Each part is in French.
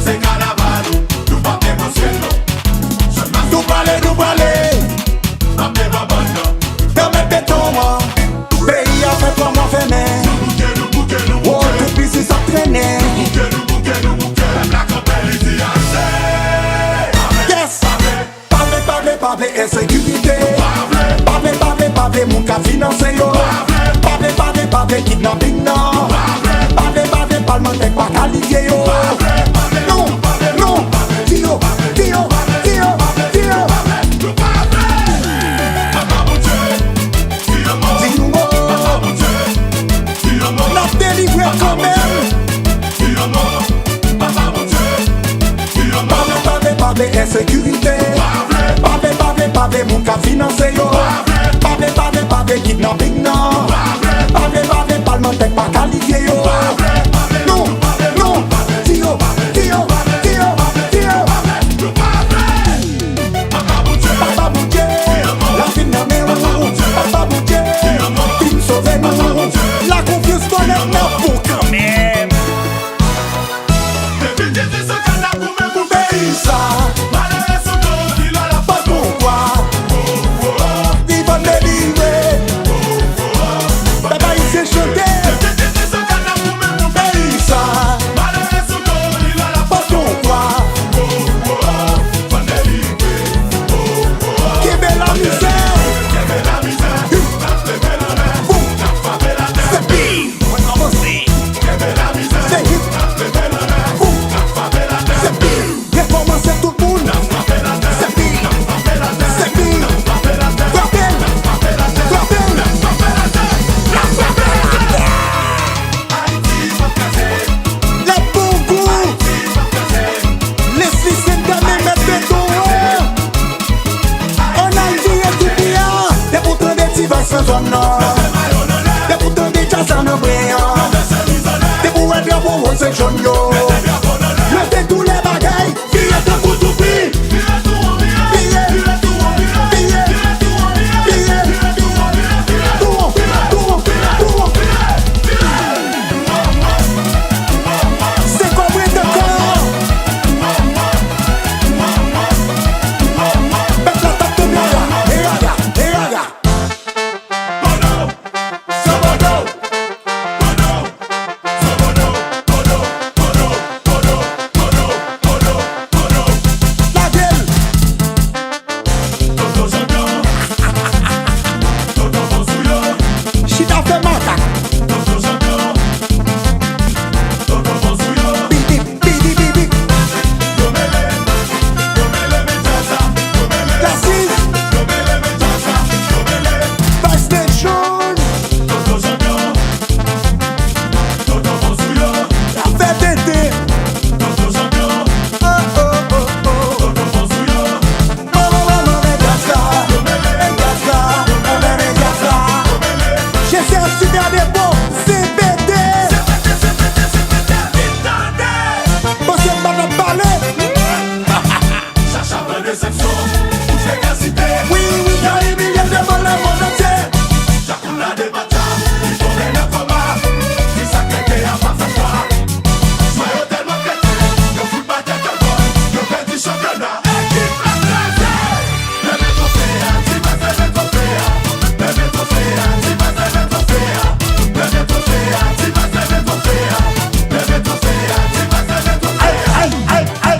C'est carnaval, nous pas émotionnel. Nous parler, pas de babanda. Dans mes bétons, pays a fait comme on fait, mais Nous bouquet, oh, tout puisse s'entraîner. La campagne ici assez. Yes, parler, insécurité. Parler, mon cas financier. Parler, kidnapping, non. Parler, parlementaire, pas qualifié. Non, Dio. N'a délivré quand même. Parler, insécurité. Parler, mon cas financier. Parler, kidnapping, non. Parler, parlementaire, pas qualifié. Non, Dio. Papa Boudier, la vie n'a mais où. Papa Boudier, tu me sauves nous. La confiance qu'on est là pour quand même. Pays ça, pas pourquoi. Ils vont délivrer. Papa il s'est chanté. Pays ça, pas pourquoi. Qui met la misère. C'est pire. On va commencer. C'est hip. C'est pire. Réformer tout le monde. C'est pire. Les bons goûts. Les lycées d'année mettent des doigts. On a le vie et tout bien. Des boutons des petits vaches sans zone nord. Des boutons des jazz en brillant. Des bourrées de bon c'est jaune yo. Mettez tous les bagailles. Billet de Koutoupi. C'est quoi bruit de corps? Mets la tête de Miaga. La gueule. Chita fait maca. Bidi. La 6. Vice Station. La fête d'été. J'ai fait un super dépôt. CBD. Bon, c'est pas de parler. Oui, dans les milliers de dans le monde entier.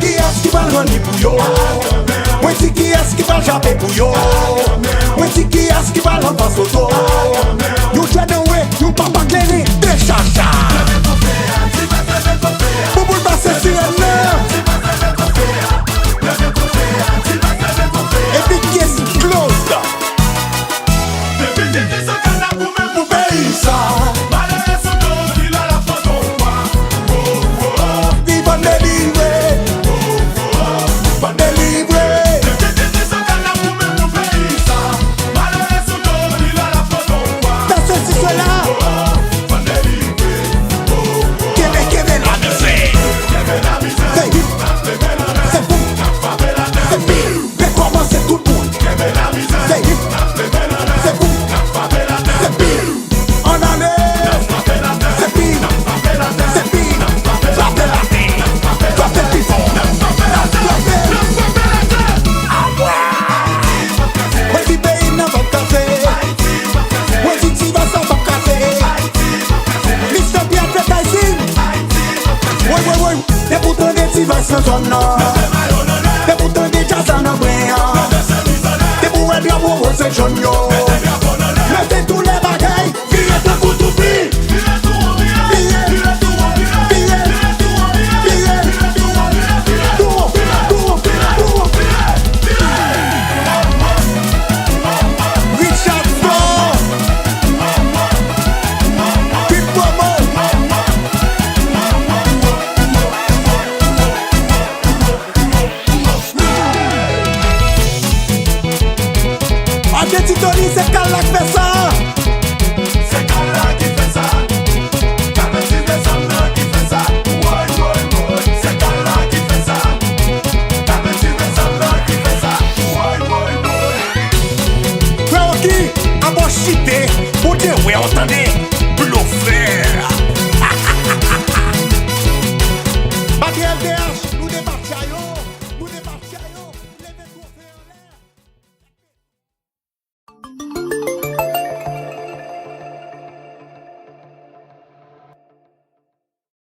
Qui est-ce qui va le rendre pour yo? Moi dis qui est-ce qui va japper pour yo? Moi dis qui est-ce qui va l'en passer au dos? You try to way, you papa cleaning, des chacha. Pour vous passer sur un air. Et puis qui est close? Pour pays ça. Ils vont délivrer. sans ton nom. T'es pour ton déjà ça n'a rien. T'es pour être là pour c'est jaune yo. Mettez tous les bagailles, virez tout pour tout prix. Richard Ford, Big Momo. Titoli, c'est Carlac fait ça.